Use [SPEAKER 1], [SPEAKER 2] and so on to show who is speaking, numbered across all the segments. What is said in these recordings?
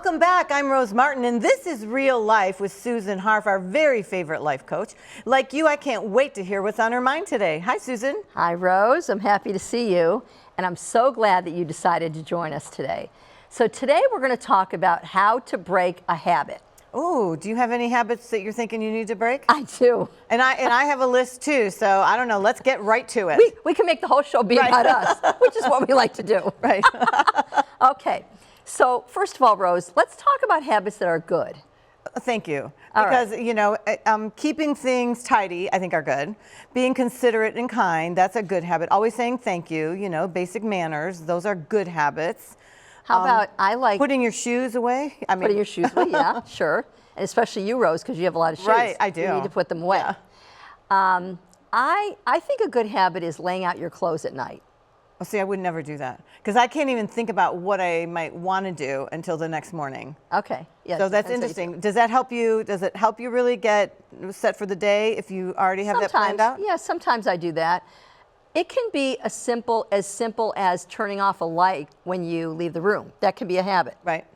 [SPEAKER 1] Welcome back. I'm Rose Martin, and this is Real Life with Susan Harf, our very favorite life coach. Like you, I can't wait to hear what's on her mind today. Hi, Susan.
[SPEAKER 2] Hi, Rose. I'm happy to see you, and I'm so glad that you decided to join us today. So today we're going to talk about how to break a habit.
[SPEAKER 1] Oh, do you have any habits that you're thinking you need to break?
[SPEAKER 2] I do.
[SPEAKER 1] And I have a list too, so I don't know. Let's get right to it.
[SPEAKER 2] We can make the whole show be about us, which is what we like to do.
[SPEAKER 1] Right.
[SPEAKER 2] Okay. So first of all, Rose, let's talk about habits that are good.
[SPEAKER 1] Thank you.
[SPEAKER 2] All
[SPEAKER 1] Because, you know, keeping things tidy, I think are good. Being considerate and kind, that's a good habit. Always saying thank you, you know, basic manners, those are good habits.
[SPEAKER 2] How about I like
[SPEAKER 1] putting your shoes away? I mean,
[SPEAKER 2] putting your shoes away, yeah, sure. And especially you, Rose, because you have a lot of shoes.
[SPEAKER 1] Right, I do.
[SPEAKER 2] You need to put them away.
[SPEAKER 1] Yeah.
[SPEAKER 2] I think a good habit is laying out your clothes at night.
[SPEAKER 1] Well, see, I would never do that because I can't even think about what I might want to do until the next morning.
[SPEAKER 2] Okay. Yeah.
[SPEAKER 1] So that's interesting. Does that help you? Does it help you really get set for the day if you already have that planned out?
[SPEAKER 2] Yeah, sometimes I do that. It can be as simple as turning off a light when you leave the room. That can be a habit.
[SPEAKER 1] Right.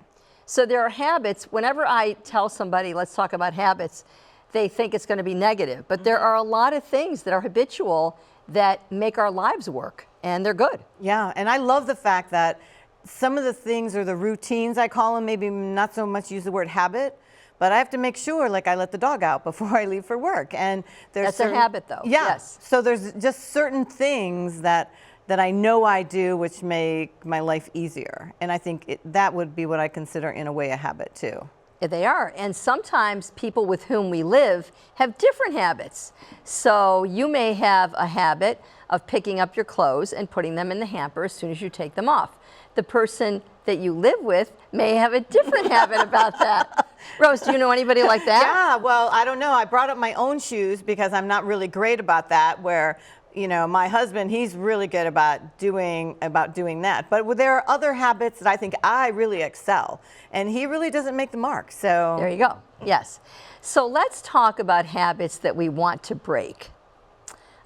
[SPEAKER 2] So there are habits. Whenever I tell somebody, let's talk about habits, they think it's going to be negative. But there are a lot of things that are habitual that make our lives work, and they're good.
[SPEAKER 1] Yeah, and I love the fact that some of the things or the routines, I call them, maybe not so much use the word habit, but I have to make sure, like I let the dog out before I leave for work. And there's
[SPEAKER 2] That's a habit, though.
[SPEAKER 1] Yeah.
[SPEAKER 2] Yes.
[SPEAKER 1] So there's just certain things that I know I do which make my life easier. And I think that would be what I consider in a way a habit too.
[SPEAKER 2] Yeah, they are. And sometimes people with whom we live have different habits. So you may have a habit of picking up your clothes and putting them in the hamper as soon as you take them off. The person that you live with may have a different habit about that. Rose, do you know anybody like that?
[SPEAKER 1] Yeah, well, I don't know. I brought up my own shoes because I'm not really great about that, where, you know, my husband, he's really good about doing that. But there are other habits that I think I really excel, and he really doesn't make the mark. So
[SPEAKER 2] there you go. Yes. So let's talk about habits that we want to break.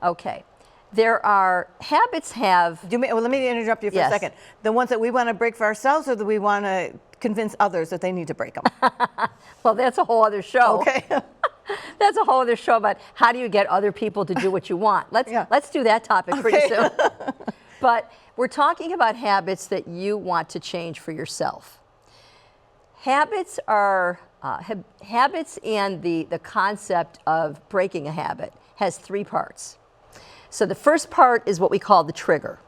[SPEAKER 2] Okay. There are habits have.
[SPEAKER 1] Well, let me interrupt you for a second. The ones that we want to break for ourselves, or that we want to convince others that they need to break them?
[SPEAKER 2] Well, that's a whole other show.
[SPEAKER 1] Okay.
[SPEAKER 2] That's a whole other show about how do you get other people to do what you want. Let's do that topic pretty soon. But we're talking about habits that you want to change for yourself. Habits are habits, and the concept of breaking a habit has three parts. So the first part is what we call the trigger.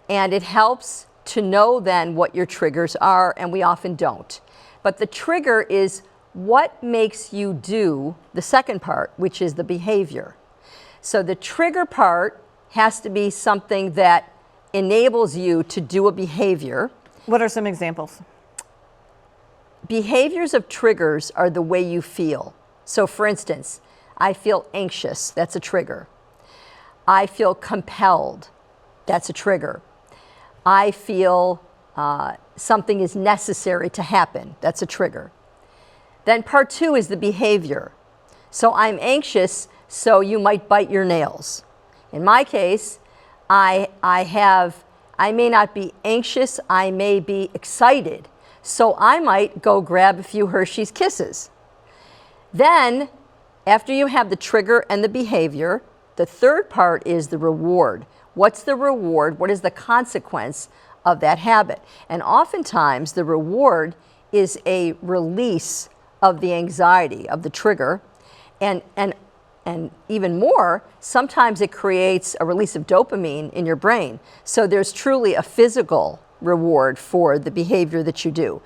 [SPEAKER 2] And it helps to know then what your triggers are, and we often don't. But the trigger is what makes you do the second part, which is the behavior. So the trigger part has to be something that enables you to do a behavior.
[SPEAKER 1] What are some examples?
[SPEAKER 2] Behaviors of triggers are the way you feel. So for instance, I feel anxious, that's a trigger. I feel compelled, that's a trigger. I feel something is necessary to happen, that's a trigger. Then part two is the behavior. So I'm anxious, so you might bite your nails. In my case, I may not be anxious, I may be excited. So I might go grab a few Hershey's Kisses. Then, after you have the trigger and the behavior, the third part is the reward. What's the reward? What is the consequence of that habit? And oftentimes the reward is a release of the anxiety of the trigger, and even more, sometimes it creates a release of dopamine in your brain. So there's truly a physical reward for the behavior that you do.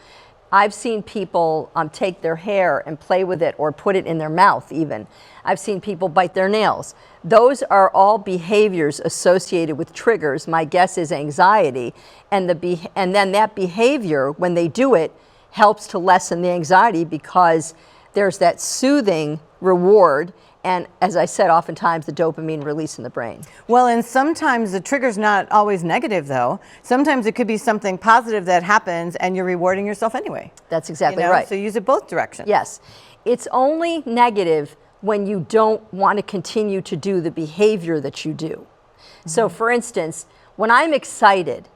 [SPEAKER 2] I've seen people take their hair and play with it, or put it in their mouth even. I've seen people bite their nails. Those are all behaviors associated with triggers. My guess is anxiety. And then that behavior, when they do it, helps to lessen the anxiety because there's that soothing reward. And as I said, oftentimes the dopamine release in the brain.
[SPEAKER 1] Well, and sometimes the trigger's not always negative, though. Sometimes it could be something positive that happens and you're rewarding yourself anyway.
[SPEAKER 2] That's exactly right.
[SPEAKER 1] So use it both directions.
[SPEAKER 2] Yes. It's only negative when you don't want to continue to do the behavior that you do. Mm-hmm. So for instance, when I'm excited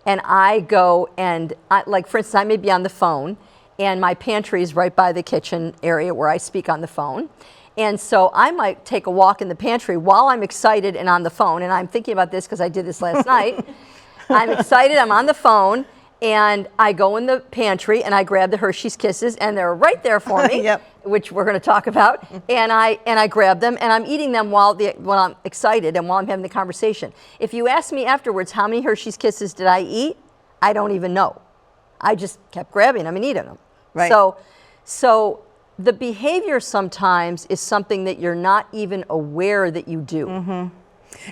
[SPEAKER 2] and I go and, like for instance, I may be on the phone, and my pantry is right by the kitchen area where I speak on the phone. And so I might take a walk in the pantry while I'm excited and on the phone, and I'm thinking about this because I did this last night. I'm excited, I'm on the phone, and I go in the pantry and I grab the Hershey's Kisses, and they're right there for me,
[SPEAKER 1] Yep.
[SPEAKER 2] which we're going to talk about. And I grab them, and I'm eating them while I'm excited and while I'm having the conversation. If you ask me afterwards how many Hershey's Kisses did I eat, I don't even know. I just kept grabbing them and eating them.
[SPEAKER 1] Right.
[SPEAKER 2] So the behavior sometimes is something that you're not even aware that you do.
[SPEAKER 1] Mm-hmm.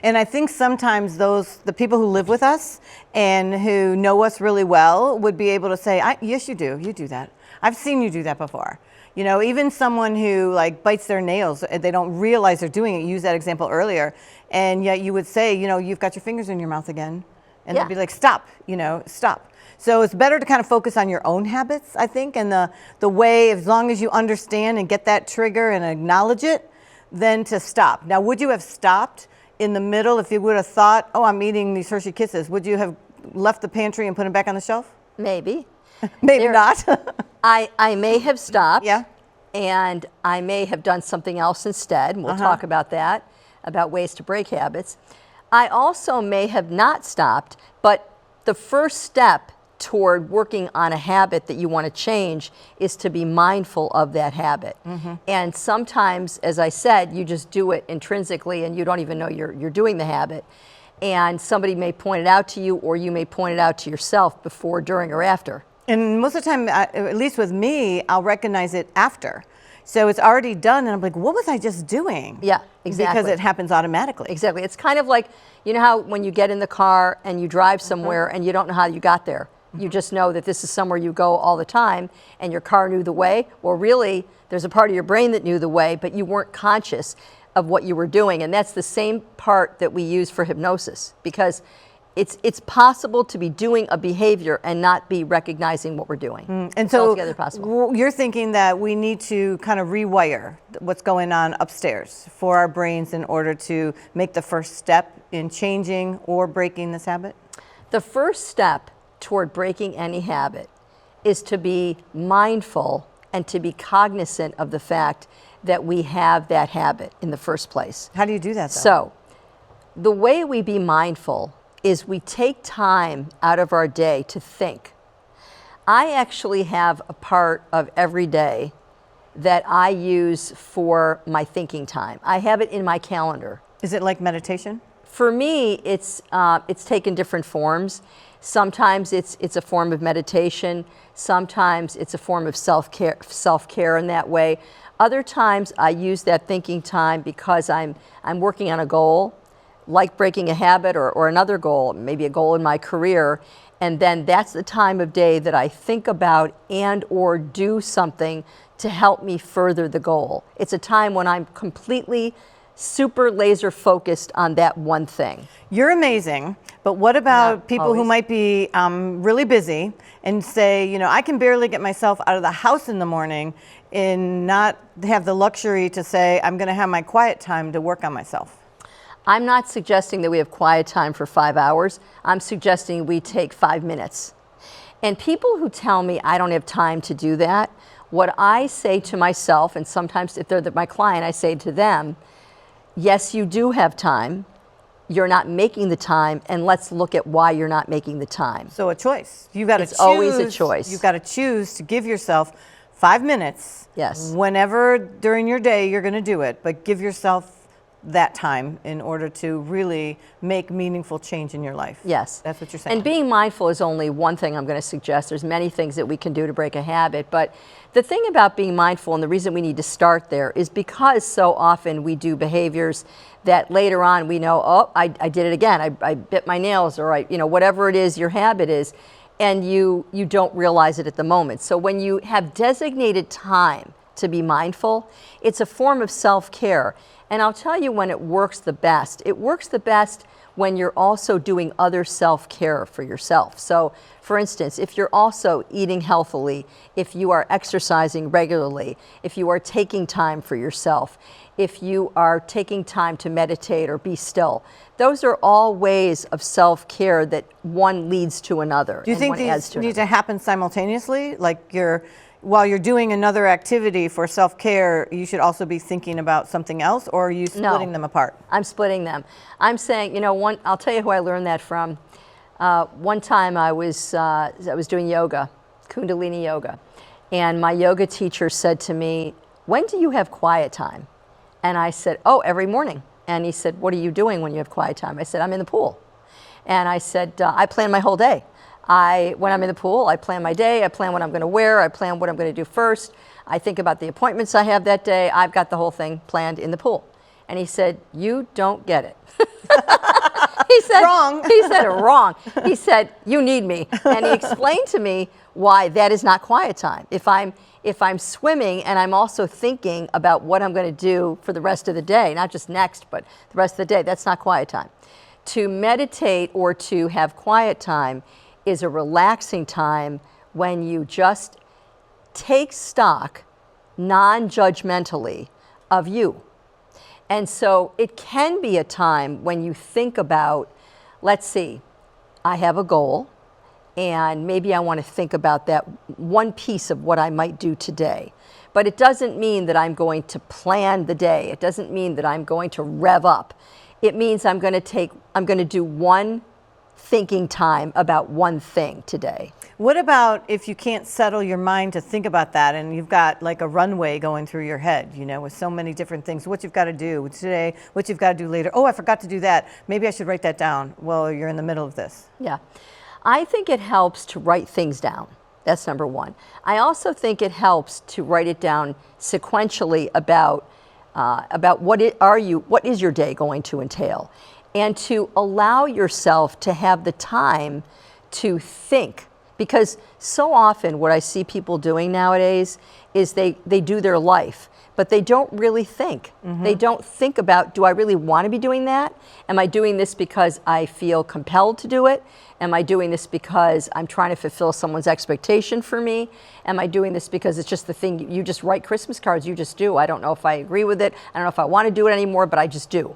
[SPEAKER 1] And I think sometimes the people who live with us and who know us really well would be able to say, yes, you do that. I've seen you do that before. You know, even someone who like bites their nails, they don't realize they're doing it. You used that example earlier. And yet you would say, you know, you've got your fingers in your mouth again. And
[SPEAKER 2] Yeah.
[SPEAKER 1] they'd be like, stop, stop. So it's better to kind of focus on your own habits, I think, and the way, as long as you understand and get that trigger and acknowledge it, then to stop. Now, would you have stopped in the middle if you would have thought, oh, I'm eating these Hershey Kisses? Would you have left the pantry and put them back on the shelf?
[SPEAKER 2] Maybe.
[SPEAKER 1] Maybe not.
[SPEAKER 2] I may have stopped.
[SPEAKER 1] Yeah.
[SPEAKER 2] And I may have done something else instead. We'll talk about that, about ways to break habits. I also may have not stopped, but the first step toward working on a habit that you want to change is to be mindful of that habit. And sometimes, as I said, you just do it intrinsically and you don't even know you're doing the habit. And somebody may point it out to you, or you may point it out to yourself before, during, or after.
[SPEAKER 1] And most of the time, at least with me, I'll recognize it after. So it's already done, and I'm like, what was I just doing?
[SPEAKER 2] Yeah, exactly.
[SPEAKER 1] Because it happens automatically.
[SPEAKER 2] Exactly. It's kind of like, you know how when you get in the car and you drive somewhere and you don't know how you got there. You just know that this is somewhere you go all the time, and your car knew the way. Well, really, there's a part of your brain that knew the way, but you weren't conscious of what you were doing. And that's the same part that we use for hypnosis, because it's possible to be doing a behavior and not be recognizing what we're doing.
[SPEAKER 1] And
[SPEAKER 2] It's
[SPEAKER 1] so
[SPEAKER 2] altogether possible.
[SPEAKER 1] you're thinking that we need to kind of rewire what's going on upstairs for our brains in order to make the first step in changing or breaking this habit?
[SPEAKER 2] The first step toward breaking any habit is to be mindful and to be cognizant of the fact that we have that habit in the first place.
[SPEAKER 1] How do you do that, though?
[SPEAKER 2] So, the way we be mindful is we take time out of our day to think. I actually have a part of every day that I use for my thinking time. I have it in my calendar.
[SPEAKER 1] Is it like meditation?
[SPEAKER 2] For me, it's taken different forms. Sometimes it's a form of meditation. Sometimes it's a form of self-care in that way. Other times I use that thinking time because I'm working on a goal, like breaking a habit or another goal, maybe a goal in my career. And then that's the time of day that I think about and or do something to help me further the goal. It's a time when I'm completely super laser focused on that one thing.
[SPEAKER 1] You're amazing, but what about
[SPEAKER 2] Not
[SPEAKER 1] people who
[SPEAKER 2] always.
[SPEAKER 1] might be really busy and say, I can barely get myself out of the house in the morning and not have the luxury to say, I'm going to have my quiet time to work on myself?
[SPEAKER 2] I'm not suggesting that we have quiet time for 5 hours. I'm suggesting we take 5 minutes. And people who tell me I don't have time to do that, what I say to myself, and sometimes if they're my client, I say to them, yes, you do have time. You're not making the time, and let's look at why you're not making the time.
[SPEAKER 1] So a choice. You've got to choose.
[SPEAKER 2] It's always a choice.
[SPEAKER 1] You've got to choose to give yourself 5 minutes.
[SPEAKER 2] Yes.
[SPEAKER 1] Whenever during your day you're going to do it, but give yourself that time in order to really make meaningful change in your life.
[SPEAKER 2] Yes.
[SPEAKER 1] That's what you're saying.
[SPEAKER 2] And being mindful is only one thing I'm going to suggest. There's many things that we can do to break a habit, but the thing about being mindful, and the reason we need to start there, is because so often we do behaviors that later on we know, oh, I did it again. I bit my nails, or whatever it is your habit is, and you don't realize it at the moment. So when you have designated time to be mindful. It's a form of self-care. And I'll tell you when it works the best. It works the best when you're also doing other self-care for yourself. So, for instance, if you're also eating healthily, if you are exercising regularly, if you are taking time for yourself, if you are taking time to meditate or be still, those are all ways of self-care that one leads to another.
[SPEAKER 1] Do you think these need to happen simultaneously? Like while you're doing another activity for self-care, you should also be thinking about something else, or are you splitting them apart?
[SPEAKER 2] I'm splitting them. I'm saying, I'll tell you who I learned that from. One time I was doing yoga, Kundalini yoga, and my yoga teacher said to me, "When do you have quiet time?" And I said, "Oh, every morning." And he said, "What are you doing when you have quiet time?" I said, "I'm in the pool." And I said, "I plan my whole day. When I'm in the pool, I plan my day, I plan what I'm going to wear, I plan what I'm going to do first, I think about the appointments I have that day, I've got the whole thing planned in the pool." And he said, "You don't get it." He said,
[SPEAKER 1] wrong.
[SPEAKER 2] He said, wrong. He said, "You need me." And he explained to me why that is not quiet time. If I'm swimming and I'm also thinking about what I'm going to do for the rest of the day, not just next, but the rest of the day, that's not quiet time. To meditate or to have quiet time is a relaxing time when you just take stock non-judgmentally of you. And so it can be a time when you think about, let's see, I have a goal, and maybe I want to think about that one piece of what I might do today. But it doesn't mean that I'm going to plan the day. It doesn't mean that I'm going to rev up. It means I'm going to do one thinking time about one thing today.
[SPEAKER 1] What about if you can't settle your mind to think about that, and you've got like a runway going through your head, with so many different things, what you've got to do today, what you've got to do later. Oh, I forgot to do that. Maybe I should write that down. Well, you're in the middle of this.
[SPEAKER 2] Yeah. I think it helps to write things down. That's number one. I also think it helps to write it down sequentially about what is your day going to entail, and to allow yourself to have the time to think. Because so often what I see people doing nowadays is they do their life, but they don't really think. Mm-hmm. They don't think about, do I really want to be doing that? Am I doing this because I feel compelled to do it? Am I doing this because I'm trying to fulfill someone's expectation for me? Am I doing this because it's just the thing, you just write Christmas cards, you just do. I don't know if I agree with it. I don't know if I want to do it anymore, but I just do.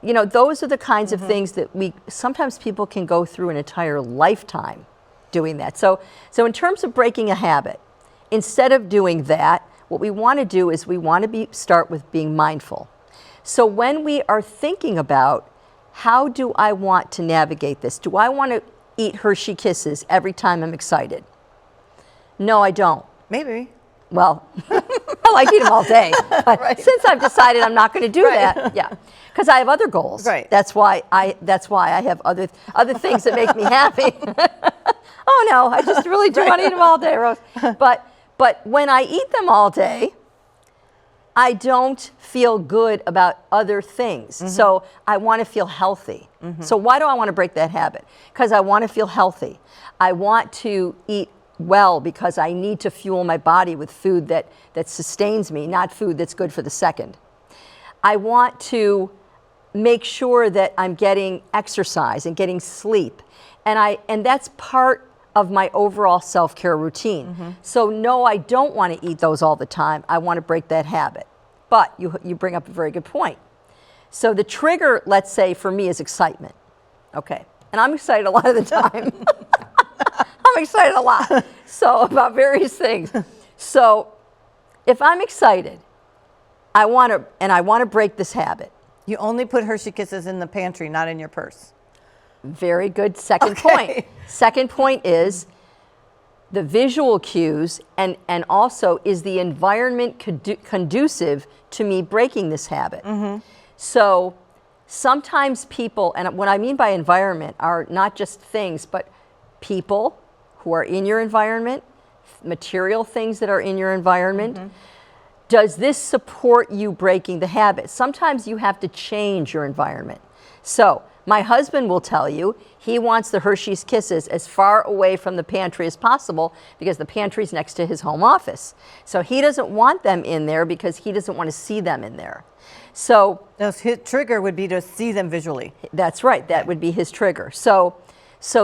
[SPEAKER 2] Those are the kinds of things that sometimes people can go through an entire lifetime doing that. So in terms of breaking a habit, instead of doing that, what we want to do is we want to start with being mindful. So when we are thinking about, how do I want to navigate this? Do I want to eat Hershey Kisses every time I'm excited? No, I don't.
[SPEAKER 1] Maybe.
[SPEAKER 2] Well, I like to eat them all day. But right. Since I've decided I'm not going to do that, yeah, because I have other goals.
[SPEAKER 1] Right.
[SPEAKER 2] That's why I have other things that make me happy. Oh no, I just really do want to eat them all day, Rose. But when I eat them all day, I don't feel good about other things. Mm-hmm. So I want to feel healthy. Mm-hmm. So why do I want to break that habit? Because I want to feel healthy. I want to eat well because I need to fuel my body with food that sustains me, not food that's good for the second. I want to make sure that I'm getting exercise and getting sleep. And that's part of my overall self-care routine. Mm-hmm. So no, I don't want to eat those all the time. I want to break that habit. But you bring up a very good point. So the trigger, let's say for me, is excitement. Okay, and I'm excited a lot of the time. I'm excited a lot. So about various things. So if I'm excited, I want to break this habit.
[SPEAKER 1] You only put Hershey Kisses in the pantry, not in your purse.
[SPEAKER 2] Very good second point. Second point is the visual cues, and also is the environment conducive to me breaking this habit. Mm-hmm. So sometimes people, and what I mean by environment are not just things, but people who are in your environment, material things that are in your environment. Mm-hmm. Does this support you breaking the habit? Sometimes you have to change your environment. So My husband will tell you he wants the Hershey's Kisses as far away from the pantry as possible because the pantry's next to his home office. So he doesn't want them in there because he doesn't want to see them in there. So
[SPEAKER 1] His trigger would be to see them visually.
[SPEAKER 2] that's right. That would be his trigger. So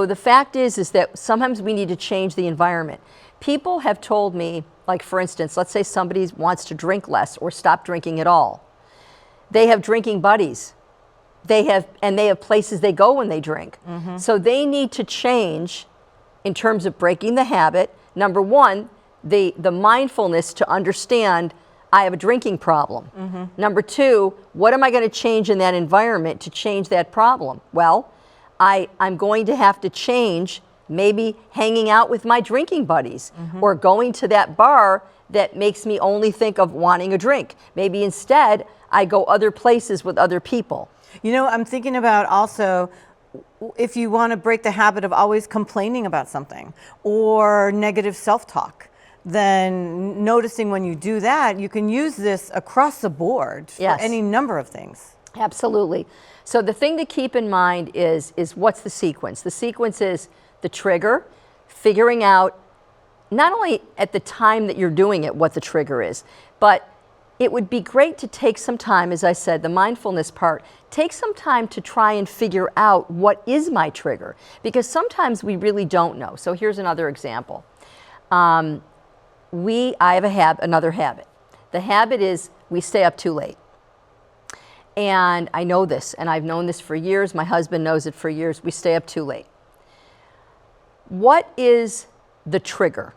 [SPEAKER 2] the fact is that sometimes we need to change the environment. People have told me, like for instance, let's say somebody wants to drink less or stop drinking at all. They have drinking buddies. They have places they go when they drink. So they need to change in terms of breaking the habit. Number one, the mindfulness to understand I have a drinking problem. Number two, what am I going to change in that environment to change that problem? Well, I'm going to have to change maybe hanging out with my drinking buddies or going to that bar that makes me only think of wanting a drink. Maybe instead I go other places with other people.
[SPEAKER 1] You know, I'm thinking about also if you want to break the habit of always complaining about something or negative self-talk, then noticing when you do that, you can use this across the board for any number of things.
[SPEAKER 2] Absolutely. So the thing to keep in mind is what's the sequence? The sequence is the trigger, figuring out not only at the time that you're doing it what the trigger is, but it would be great to take some time, as I said, the mindfulness part, take some time to try and figure out what is my trigger, because sometimes we really don't know. So here's another example. I have another habit. The habit is we stay up too late. And I know this, and I've known this for years. My husband knows it for years. We stay up too late. What is the trigger?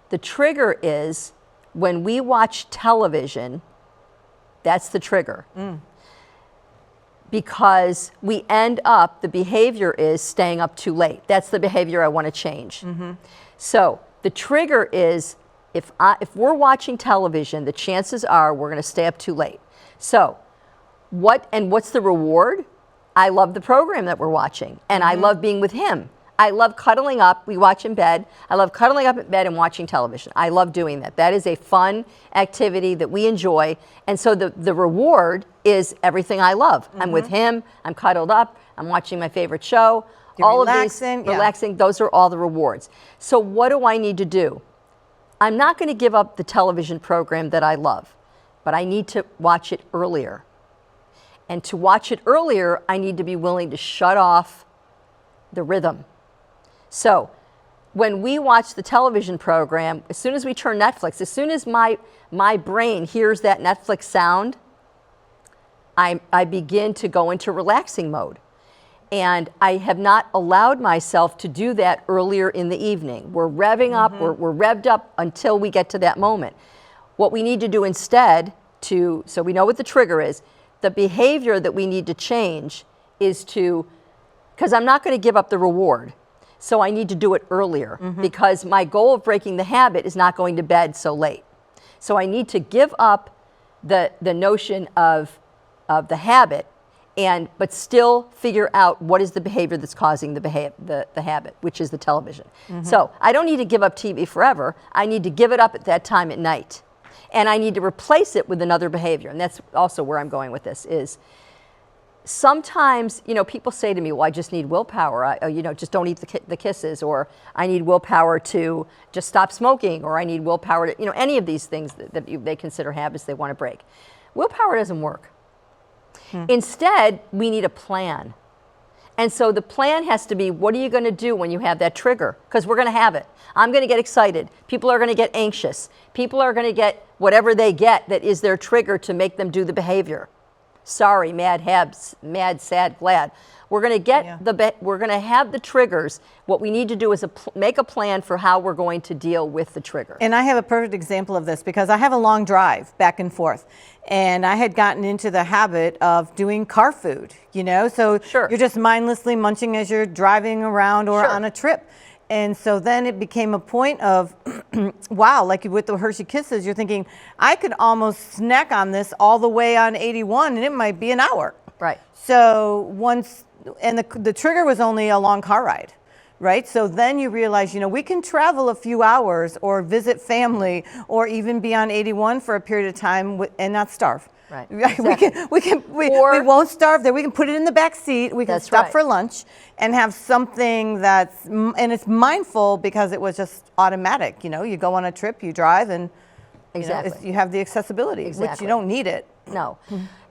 [SPEAKER 2] The trigger is when we watch television, that's the trigger. Because we end up, the behavior is staying up too late. That's the behavior I want to change. So the trigger is if we're watching television, the chances are we're going to stay up too late. So what's the reward? I love the program that we're watching, and I love being with him. I love cuddling up. We watch in bed. I love cuddling up in bed and watching television. I love doing that. That is a fun activity that we enjoy. And so the reward is everything I love. I'm with him. I'm cuddled up. I'm watching my favorite show.
[SPEAKER 1] You're
[SPEAKER 2] all
[SPEAKER 1] relaxing,
[SPEAKER 2] of these relaxing. Those are all the rewards. So what do I need to do? I'm not going to give up the television program that I love, but I need to watch it earlier. And to watch it earlier, I need to be willing to shut off the rhythm. So when we watch the television program, as soon as we turn Netflix, as soon as my brain hears that Netflix sound, I begin to go into relaxing mode. And I have not allowed myself to do that earlier in the evening. We're revving up, we're revved up until we get to that moment. What we need to do instead, so we know what the trigger is, the behavior that we need to change is because I'm not going to give up the reward. So I need to do it earlier because my goal of breaking the habit is not going to bed so late. So I need to give up the notion of the habit, but still figure out what is the behavior that's causing the habit, which is the television. So I don't need to give up TV forever. I need to give it up at that time at night. And I need to replace it with another behavior. And that's also where I'm going with this is sometimes, people say to me, well, I just need willpower. Just don't eat the kisses, or I need willpower to just stop smoking, or I need willpower to, any of these things that they consider habits they want to break. Willpower doesn't work. Instead, we need a plan. And so the plan has to be, what are you going to do when you have that trigger? Because we're going to have it. I'm going to get excited. People are going to get anxious. People are going to get whatever they get that is their trigger to make them do the behavior. Sorry, mad, sad, glad. We're going to get we're going to have the triggers. What we need to do is make a plan for how we're going to deal with the trigger.
[SPEAKER 1] And I have a perfect example of this because I have a long drive back and forth. And I had gotten into the habit of doing car food, so you're just mindlessly munching as you're driving around or on a trip. And so then it became a point of, wow, like with the Hershey Kisses, you're thinking, I could almost snack on this all the way on 81 and it might be an hour.
[SPEAKER 2] Right.
[SPEAKER 1] So the trigger was only a long car ride, right? So then you realize, we can travel a few hours or visit family or even be on 81 for a period of time and not starve.
[SPEAKER 2] Right.
[SPEAKER 1] We
[SPEAKER 2] Or-
[SPEAKER 1] won't starve there. We can put it in the back seat. We can
[SPEAKER 2] That's
[SPEAKER 1] stop
[SPEAKER 2] right.
[SPEAKER 1] for lunch and have something and it's mindful because it was just automatic. You know, you go on a trip, you drive, and
[SPEAKER 2] Exactly.
[SPEAKER 1] you have the accessibility, which
[SPEAKER 2] Exactly.
[SPEAKER 1] you don't need it.
[SPEAKER 2] No.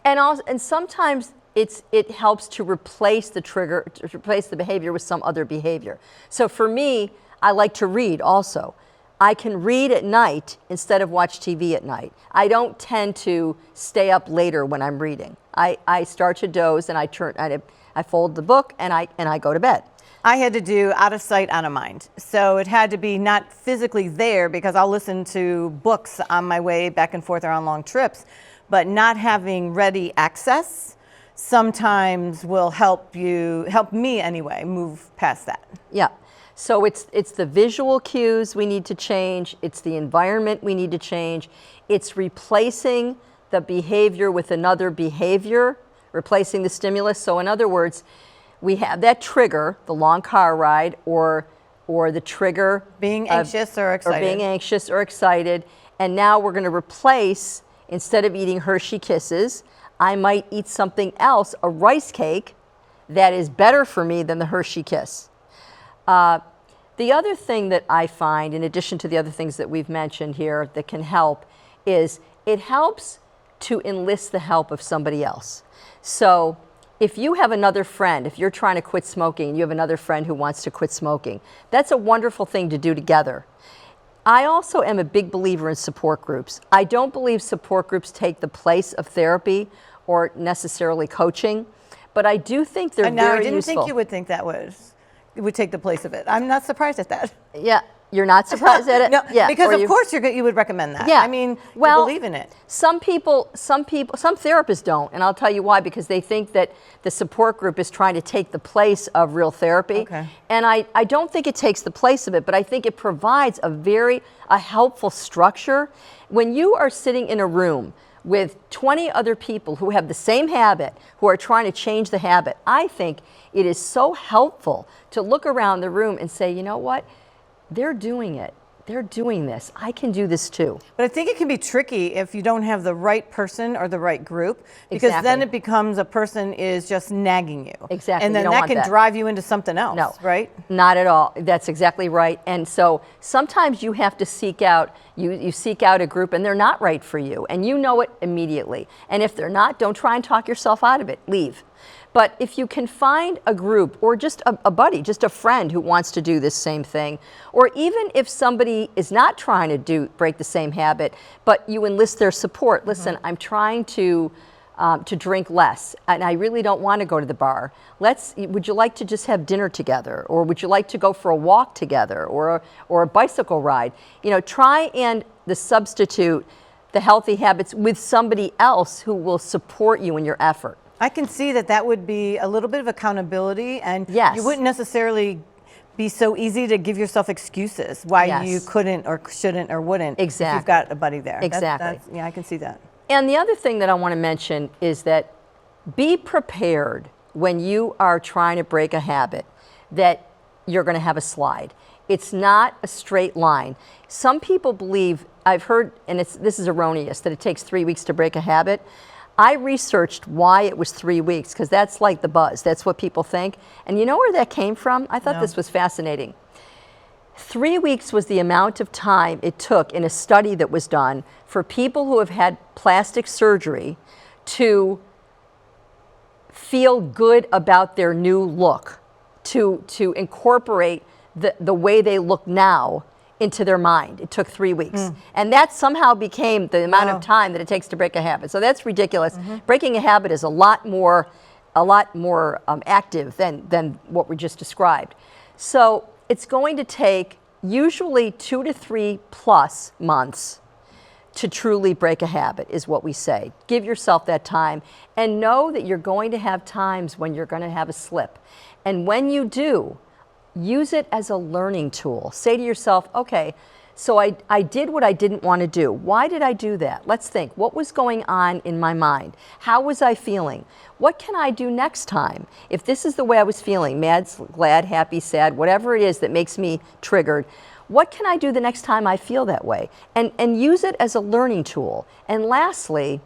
[SPEAKER 2] And sometimes it helps to replace the trigger, to replace the behavior with some other behavior. So for me, I like to read also. I can read at night instead of watch TV at night. I don't tend to stay up later when I'm reading. I start to doze and I fold the book and I go to bed.
[SPEAKER 1] I had to do out of sight, out of mind. So it had to be not physically there because I'll listen to books on my way back and forth or on long trips, but not having ready access sometimes will help me anyway, move past that.
[SPEAKER 2] Yeah. So it's the visual cues we need to change. It's the environment we need to change. It's replacing the behavior with another behavior, replacing the stimulus. So in other words, we have that trigger, the long car ride, or the trigger
[SPEAKER 1] Being anxious or excited.
[SPEAKER 2] or being anxious or excited, and now we're going to replace, instead of eating Hershey Kisses, I might eat something else, a rice cake that is better for me than the Hershey Kiss. The other thing that I find, in addition to the other things that we've mentioned here that can help, is it helps to enlist the help of somebody else. So if you have another friend, if you're trying to quit smoking and you have another friend who wants to quit smoking, that's a wonderful thing to do together. I also am a big believer in support groups. I don't believe support groups take the place of therapy or necessarily coaching, but I do think they're
[SPEAKER 1] And now
[SPEAKER 2] very
[SPEAKER 1] I didn't
[SPEAKER 2] useful.
[SPEAKER 1] think you would think it would take the place of it. I'm not surprised at that.
[SPEAKER 2] Yeah, you're not surprised at it?
[SPEAKER 1] No,
[SPEAKER 2] Yeah,
[SPEAKER 1] because
[SPEAKER 2] or
[SPEAKER 1] of
[SPEAKER 2] you-
[SPEAKER 1] course you would recommend that.
[SPEAKER 2] Yeah.
[SPEAKER 1] I mean,
[SPEAKER 2] well,
[SPEAKER 1] you believe in it.
[SPEAKER 2] Some therapists don't, and I'll tell you why, because they think that the support group is trying to take the place of real therapy.
[SPEAKER 1] Okay.
[SPEAKER 2] And I don't think it takes the place of it, but I think it provides a helpful structure. When you are sitting in a room with 20 other people who have the same habit, who are trying to change the habit, I think it is so helpful to look around the room and say, you know what? They're doing it. They're doing this. I can do this too.
[SPEAKER 1] But I think it can be tricky if you don't have the right person or the right group, because then
[SPEAKER 2] Exactly.
[SPEAKER 1] it becomes a person is just nagging you.
[SPEAKER 2] Exactly.
[SPEAKER 1] And
[SPEAKER 2] You
[SPEAKER 1] then
[SPEAKER 2] don't
[SPEAKER 1] that
[SPEAKER 2] want
[SPEAKER 1] can
[SPEAKER 2] that.
[SPEAKER 1] drive you into something else,
[SPEAKER 2] No,
[SPEAKER 1] right?
[SPEAKER 2] Not at all. That's exactly right. And so sometimes you have to seek out, you seek out a group and they're not right for you, and you know it immediately. And if they're not, don't try and talk yourself out of it. Leave. But if you can find a group or just a buddy, just a friend who wants to do this same thing, or even if somebody is not trying to break the same habit, but you enlist their support. Listen, I'm trying to drink less, and I really don't want to go to the bar. Would you like to just have dinner together, or would you like to go for a walk together, or a bicycle ride? You know, try and substitute the healthy habits with somebody else who will support you in your effort.
[SPEAKER 1] I can see that would be a little bit of accountability, and
[SPEAKER 2] Yes.
[SPEAKER 1] you wouldn't necessarily be so easy to give yourself excuses why
[SPEAKER 2] Yes.
[SPEAKER 1] you couldn't or shouldn't or wouldn't. If
[SPEAKER 2] Exactly.
[SPEAKER 1] you've got a buddy there.
[SPEAKER 2] Exactly.
[SPEAKER 1] Yeah, I can see that.
[SPEAKER 2] And the other thing that I want to mention is that be prepared when you are trying to break a habit that you're going to have a slide. It's not a straight line. Some people believe, I've heard, and this is erroneous, that it takes 3 weeks to break a habit. I researched why it was 3 weeks, because that's like the buzz. That's what people think. And you know where that came from? I thought
[SPEAKER 1] No.
[SPEAKER 2] this was fascinating. 3 weeks was the amount of time it took in a study that was done for people who have had plastic surgery to feel good about their new look, to incorporate the way they look now into their mind. It took 3 weeks. And that somehow became the amount
[SPEAKER 1] Wow.
[SPEAKER 2] of time that it takes to break a habit. So that's ridiculous. Breaking a habit is a lot more active than what we just described. So it's going to take usually 2 to 3 plus months to truly break a habit, is what we say. Give yourself that time and know that you're going to have times when you're going to have a slip. And when you do, use it as a learning tool. Say to yourself, okay, so I did what I didn't want to do. Why did I do that? Let's think. What was going on in my mind? How was I feeling? What can I do next time? If this is the way I was feeling, mad, glad, happy, sad, whatever it is that makes me triggered, what can I do the next time I feel that way? And use it as a learning tool. And lastly,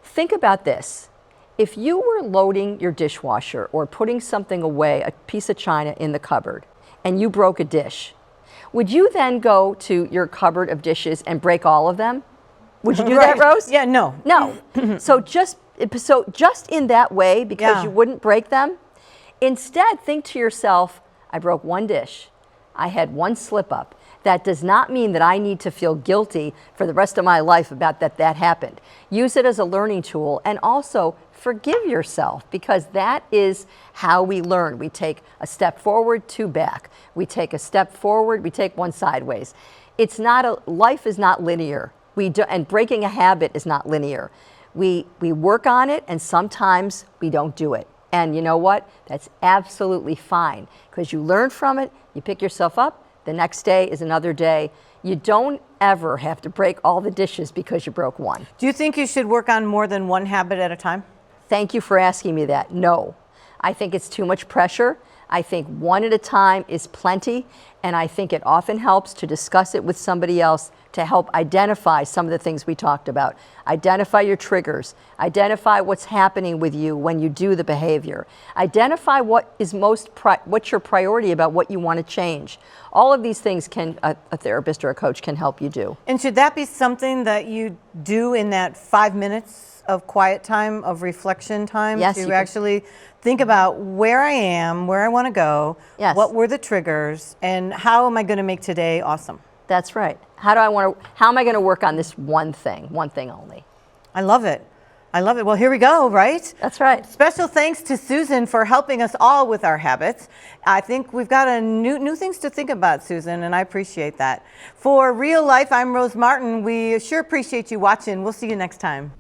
[SPEAKER 2] Think about this. If you were loading your dishwasher or putting something away, a piece of china in the cupboard, and you broke a dish, would you then go to your cupboard of dishes and break all of them? Would you do that,
[SPEAKER 1] Right.
[SPEAKER 2] Rose?
[SPEAKER 1] Yeah, no.
[SPEAKER 2] No. so just in that way, because
[SPEAKER 1] Yeah.
[SPEAKER 2] you wouldn't break them, instead think to yourself, I broke one dish. I had one slip up. That does not mean that I need to feel guilty for the rest of my life about that happened. Use it as a learning tool, and also forgive yourself, because that is how we learn. We take a step forward, two back. We take a step forward, we take one sideways. Life is not linear. And breaking a habit is not linear. We work on it, and sometimes we don't do it. And you know what? That's absolutely fine, because you learn from it, you pick yourself up, the next day is another day. You don't ever have to break all the dishes because you broke one.
[SPEAKER 1] Do you think you should work on more than one habit at a time?
[SPEAKER 2] Thank you for asking me that. No, I think it's too much pressure. I think one at a time is plenty, and I think it often helps to discuss it with somebody else to help identify some of the things we talked about. Identify your triggers. Identify what's happening with you when you do the behavior. Identify what's your priority about what you want to change. All of these things a therapist or a coach can help you do.
[SPEAKER 1] And should that be something that you do in that 5 minutes of quiet time, of reflection time?
[SPEAKER 2] Yes,
[SPEAKER 1] to actually think about where I am, where I want to go,
[SPEAKER 2] Yes.
[SPEAKER 1] what were the triggers, and how am I going to make today awesome?
[SPEAKER 2] That's right. How am I going to work on this one thing only?
[SPEAKER 1] I love it. I love it. Well, here we go, right?
[SPEAKER 2] That's right.
[SPEAKER 1] Special thanks to Susan for helping us all with our habits. I think we've got a new things to think about, Susan, and I appreciate that. For Real Life, I'm Rose Martin. We sure appreciate you watching. We'll see you next time.